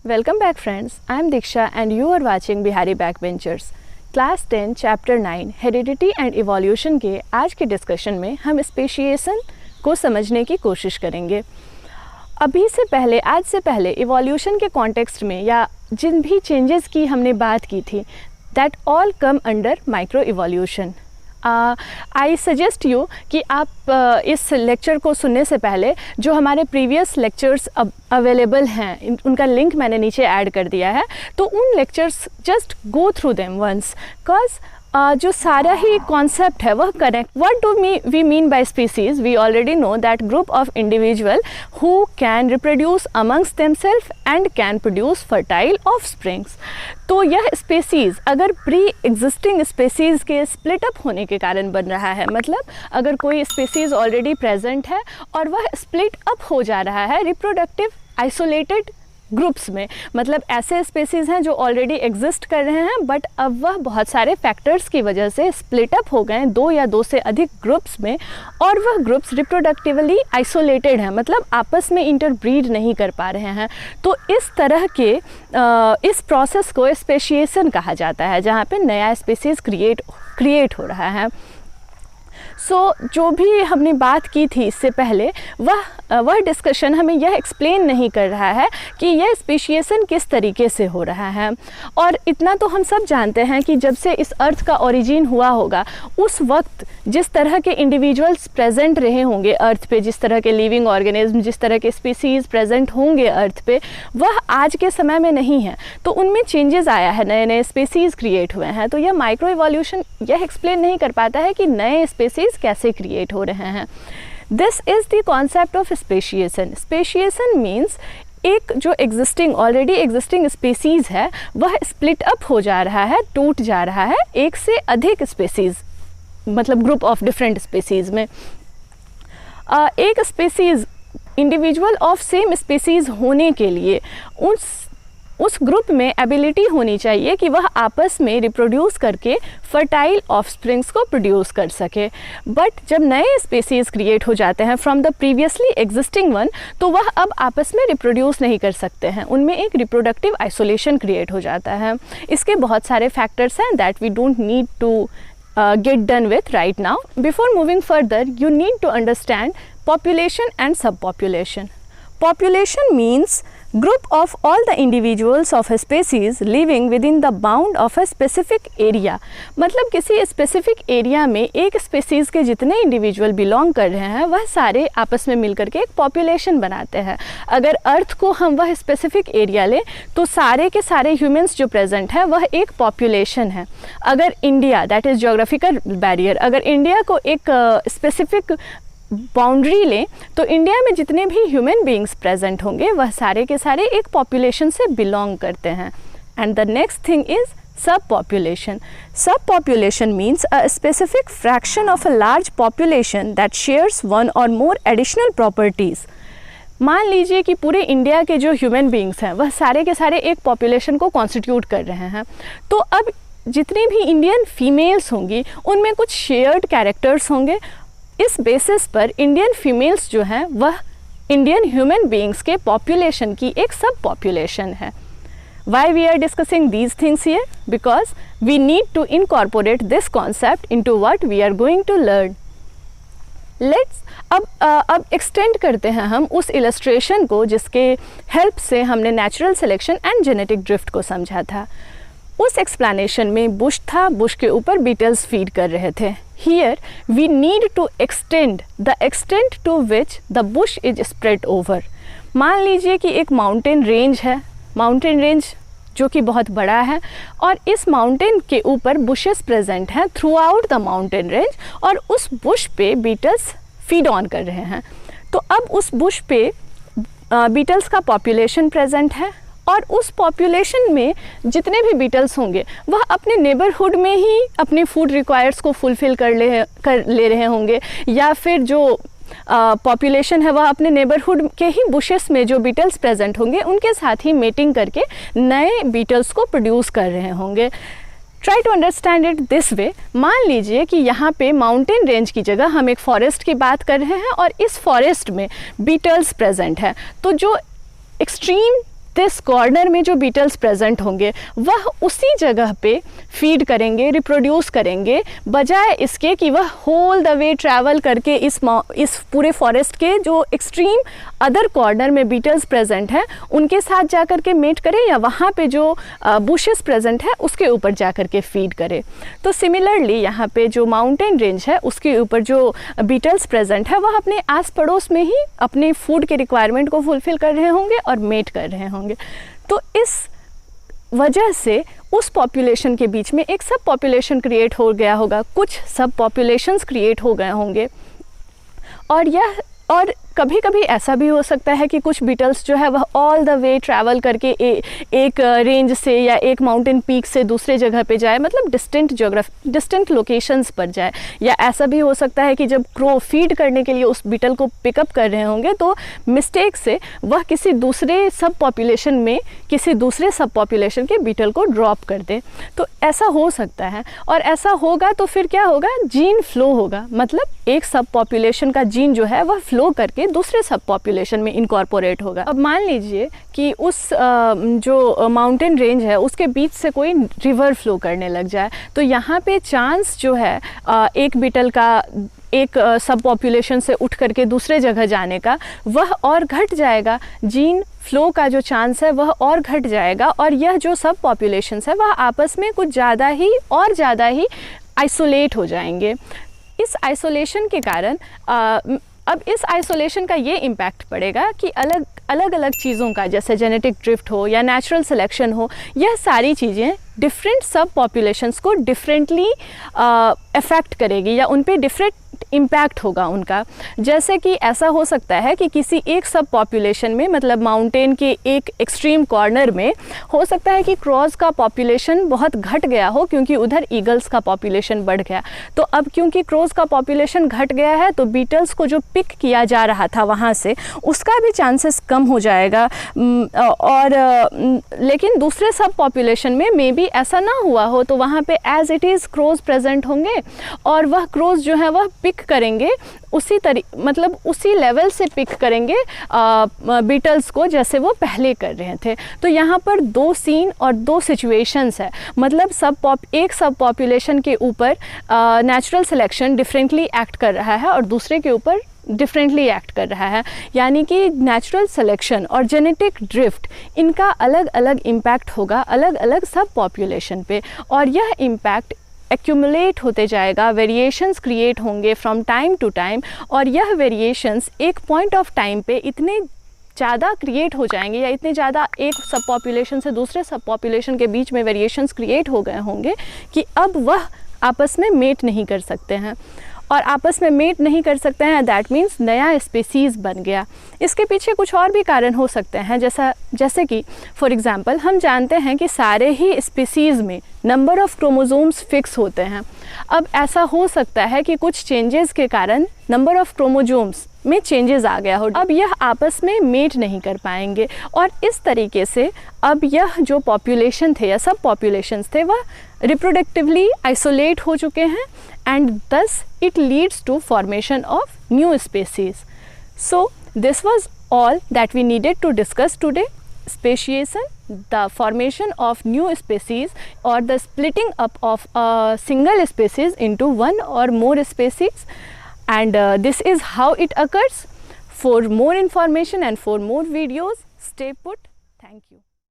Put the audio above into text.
Welcome back friends, I am Diksha and you are watching Bihari Backbenchers. Class 10 chapter 9 heredity and evolution के आज के discussion में हम speciation को समझने की कोशिश करेंगे। अभी से पहले, आज से पहले इवोल्यूशन के कॉन्टेक्स्ट में या जिन भी चेंजेस की हमने बात की थी, that all come under micro evolution. I suggest you कि आप इस लेक्चर को सुनने से पहले जो हमारे प्रीवियस लेक्चर्स अवेलेबल हैं, उनका लिंक मैंने नीचे ऐड कर दिया है, तो उन lectures just go through them once, because जो सारा ही कॉन्सेप्ट है वह connect. What do we mean by species? We already know that group of individual who can reproduce amongst themselves and can produce fertile offsprings. तो यह species अगर pre existing species के split up होने के कारण बन रहा है, मतलब अगर कोई स्पीसीज़ ऑलरेडी प्रेजेंट है और वह स्प्लिट अप हो जा रहा है रिप्रोडक्टिव आइसोलेटेड ग्रुप्स में, मतलब ऐसे स्पीसीज़ हैं जो ऑलरेडी एग्जिस्ट कर रहे हैं बट अब वह बहुत सारे फैक्टर्स की वजह से स्प्लिट अप हो गए दो या दो से अधिक ग्रुप्स में, और वह ग्रुप्स रिप्रोडक्टिवली आइसोलेटेड हैं, मतलब आपस में इंटरब्रीड नहीं कर पा रहे हैं। तो इस तरह के इस प्रोसेस को स्पेशिएशन कहा जाता है, जहाँ पे नया स्पीसीज़ क्रिएट हो रहा है। जो भी हमने बात की थी इससे पहले, वह डिस्कशन हमें यह एक्सप्लेन नहीं कर रहा है कि यह स्पेशिएशन किस तरीके से हो रहा है। और इतना तो हम सब जानते हैं कि जब से इस अर्थ का ओरिजिन हुआ होगा, उस वक्त जिस तरह के इंडिविजुअल्स प्रेजेंट रहे होंगे अर्थ पे, जिस तरह के लिविंग ऑर्गेनिज्म, जिस तरह के स्पीसीज़ प्रेजेंट होंगे अर्थ पे, वह आज के समय में नहीं है। तो उनमें चेंजेस आया है, नए नए स्पीसीज़ क्रिएट हुए हैं। तो यह माइक्रो इवोल्यूशन यह एक्सप्लेन नहीं कर पाता है कि नए स्पीसीज़ कैसे क्रिएट हो रहे हैं। This is the concept of speciation. Speciation means एक जो ऑलरेडी एग्जिस्टिंग स्पीसीज़ है वह स्प्लिट अप हो जा रहा है, टूट जा रहा है एक से अधिक स्पीसीज़, मतलब ग्रुप ऑफ डिफरेंट स्पीसीज़ में। एक species individual of same species होने के लिए उस ग्रुप में एबिलिटी होनी चाहिए कि वह आपस में रिप्रोड्यूस करके फर्टाइल ऑफस्प्रिंग्स को प्रोड्यूस कर सके। बट जब नए स्पीसीज़ क्रिएट हो जाते हैं from the previously existing one, तो वह अब आपस में रिप्रोड्यूस नहीं कर सकते हैं, उनमें एक रिप्रोडक्टिव आइसोलेशन क्रिएट हो जाता है। इसके बहुत सारे फैक्टर्स हैं that we don't need to get done with right now. Before moving further, you need to understand population and subpopulation. Population means group of all the individuals of a species living within the bound of a specific area. मतलब किसी specific area में एक species के जितने individual belong कर रहे हैं वह सारे आपस में मिलकर के एक पॉपुलेशन बनाते हैं। अगर अर्थ को हम वह स्पेसिफिक एरिया लें तो सारे के सारे ह्यूमंस जो प्रेजेंट है वह एक पॉपुलेशन है। अगर India, that is geographical barrier, अगर इंडिया को एक स्पेसिफिक बाउंड्री लें तो इंडिया में जितने भी ह्यूमन बीइंग्स प्रेजेंट होंगे वह सारे के सारे एक पॉपुलेशन से बिलोंग करते हैं। And the next thing is सब पॉपुलेशन. सब population means a specific fraction of a large population that shares one or more additional properties. मान लीजिए कि पूरे इंडिया के जो ह्यूमन बीइंग्स हैं वह सारे के सारे एक पॉपुलेशन को कॉन्स्टिट्यूट कर रहे हैं, तो अब जितनी भी इंडियन फीमेल्स होंगी उनमें कुछ शेयर्ड कैरेक्टर्स होंगे। इस बेसिस पर इंडियन फीमेल्स जो हैं वह इंडियन ह्यूमन बीइंग्स के पॉपुलेशन की एक सब पॉपुलेशन है। Why we are discussing these things here? Because we need to incorporate this concept into what we are going to learn. Let's अब एक्सटेंड करते हैं हम उस इलस्ट्रेशन को जिसके हेल्प से हमने natural selection and genetic drift को समझा था। उस एक्सप्लेनेशन में बुश था, बुश के ऊपर बीटल्स फीड कर रहे थे। Here we need to extend the extent to which the bush is spread over. मान लीजिए कि एक माउंटेन रेंज है, माउंटेन रेंज जो कि बहुत बड़ा है, और इस माउंटेन के ऊपर बुशेस प्रेजेंट हैं through out the mountain range, और उस बुश पे बीटल्स फीड ऑन कर रहे हैं। तो अब उस बुश पे बीटल्स का पॉपुलेशन प्रेजेंट है, और उस पॉपुलेशन में जितने भी बीटल्स होंगे वह अपने नेबरहुड में ही अपने फूड रिक्वायर्स को फुलफ़िल कर ले रहे होंगे, या फिर जो पॉपुलेशन है वह अपने नेबरहुड के ही बुशेस में जो बीटल्स प्रेजेंट होंगे उनके साथ ही मेटिंग करके नए बीटल्स को प्रोड्यूस कर रहे होंगे। Try to understand it this way. मान लीजिए कि यहाँ पे माउंटेन रेंज की जगह हम एक फॉरेस्ट की बात कर रहे हैं और इस फॉरेस्ट में बीटल्स प्रेजेंट है, तो जो एक्सट्रीम दिस कॉर्नर में जो बीटल्स प्रेजेंट होंगे वह उसी जगह पे फीड करेंगे, रिप्रोड्यूस करेंगे, बजाय इसके कि वह होल द वे ट्रैवल करके इस पूरे फॉरेस्ट के जो एक्सट्रीम अदर कॉर्नर में बीटल्स प्रेजेंट हैं उनके साथ जा कर के मेट करे, या वहाँ पे जो बुशेस प्रेजेंट है उसके ऊपर जा कर के फीड करे। तो सिमिलरली यहाँ पे जो माउंटेन रेंज है उसके ऊपर जो बीटल्स प्रेजेंट है वह अपने आस पड़ोस में ही अपने फूड के रिक्वायरमेंट को फुलफिल कर रहे होंगे और मेट कर रहे होंगे। तो इस वजह से उस पॉपुलेशन के बीच में एक सब पॉपुलेशन क्रिएट हो गया होगा, कुछ सब पॉपुलेशंस क्रिएट हो गए होंगे। और कभी कभी ऐसा भी हो सकता है कि कुछ बीटल्स जो है वह ऑल द वे ट्रैवल करके एक रेंज से या एक माउंटेन पीक से दूसरे जगह पे जाए, मतलब डिस्टेंट लोकेशंस पर जाए। या ऐसा भी हो सकता है कि जब क्रो फीड करने के लिए उस बीटल को पिकअप कर रहे होंगे तो मिस्टेक से वह किसी दूसरे सब पॉपुलेशन में किसी दूसरे सब पॉपुलेशन के बीटल को ड्रॉप कर दे। तो ऐसा हो सकता है, और ऐसा होगा तो फिर क्या होगा, जीन फ्लो होगा, मतलब एक सब पॉपुलेशन का जीन जो है वह फ्लो करके दूसरे सब पॉपुलेशन में इनकॉर्पोरेट होगा। अब मान लीजिए कि उस जो माउंटेन रेंज है उसके बीच से कोई रिवर फ्लो करने लग जाए, तो यहाँ पे चांस जो है एक बीटल का एक सब पॉपुलेशन से उठ करके दूसरे जगह जाने का वह और घट जाएगा, जीन फ्लो का जो चांस है वह और घट जाएगा, और यह जो सब पॉपुलेशंस है वह आपस में कुछ ज़्यादा ही आइसोलेट हो जाएंगे। इस आइसोलेशन के कारण अब इस आइसोलेशन का ये इम्पैक्ट पड़ेगा कि अलग अलग चीज़ों का, जैसे जेनेटिक ड्रिफ्ट हो या नेचुरल सिलेक्शन हो, यह सारी चीज़ें डिफरेंट सब पॉपुलेशंस को डिफरेंटली अफेक्ट करेगी या उन पे डिफरेंट इम्पैक्ट होगा उनका। जैसे कि ऐसा हो सकता है कि किसी एक सब पॉपुलेशन में, मतलब माउंटेन के एक एक्सट्रीम कॉर्नर में हो सकता है कि क्रॉस का पॉपुलेशन बहुत घट गया हो क्योंकि उधर ईगल्स का पॉपुलेशन बढ़ गया। तो अब क्योंकि क्रॉस का पॉपुलेशन घट गया है तो बीटल्स को जो पिक किया जा रहा था वहाँ से उसका भी चांसेस कम हो जाएगा। और लेकिन दूसरे सब पॉपुलेशन में मे बी ऐसा ना हुआ हो, तो वहाँ पे as it is crows present होंगे और वह क्रोज जो है वह पिक करेंगे मतलब उसी लेवल से पिक करेंगे बीटल्स को जैसे वो पहले कर रहे थे। तो यहाँ पर दो सीन और दो सिचुएशंस है, मतलब एक सब पॉपुलेशन के ऊपर नेचुरल सिलेक्शन डिफरेंटली एक्ट कर रहा है और दूसरे के ऊपर डिफरेंटली एक्ट कर रहा है। यानी कि नेचुरल सिलेक्शन और जेनेटिक ड्रिफ्ट, इनका अलग अलग इम्पैक्ट होगा अलग अलग सब पॉपुलेशन पे, और यह इम्पैक्ट एक्यूमुलेट होते जाएगा, वेरिएशंस क्रिएट होंगे फ्रॉम टाइम टू टाइम, और यह वेरिएशंस एक पॉइंट ऑफ टाइम पे इतने ज़्यादा क्रिएट हो जाएंगे या इतने ज़्यादा एक सब पॉपुलेशन से दूसरे सब पॉपुलेशन के बीच में वेरिएशंस क्रिएट हो गए होंगे कि अब वह आपस में मेट नहीं कर सकते हैं, और आपस में मेट नहीं कर सकते हैं दैट मीन्स नया स्पीसीज़ बन गया। इसके पीछे कुछ और भी कारण हो सकते हैं, जैसे कि फॉर एग्ज़ाम्पल हम जानते हैं कि सारे ही स्पीसीज़ में नंबर ऑफ़ क्रोमोसोम्स फिक्स होते हैं। अब ऐसा हो सकता है कि कुछ चेंजेस के कारण नंबर ऑफ़ क्रोमोसोम्स में चेंजेस आ गया हो, अब यह आपस में मेट नहीं कर पाएंगे, और इस तरीके से अब यह जो पॉपुलेशन थे या सब पॉपुलेशंस थे वह रिप्रोडक्टिवली आइसोलेट हो चुके हैं, and thus it leads to formation of new species. So this was all that we needed to discuss today. Speciation, the formation of new species or the splitting up of a single species into one or more species, and this is how it occurs. For more information and for more videos, stay put. Thank you.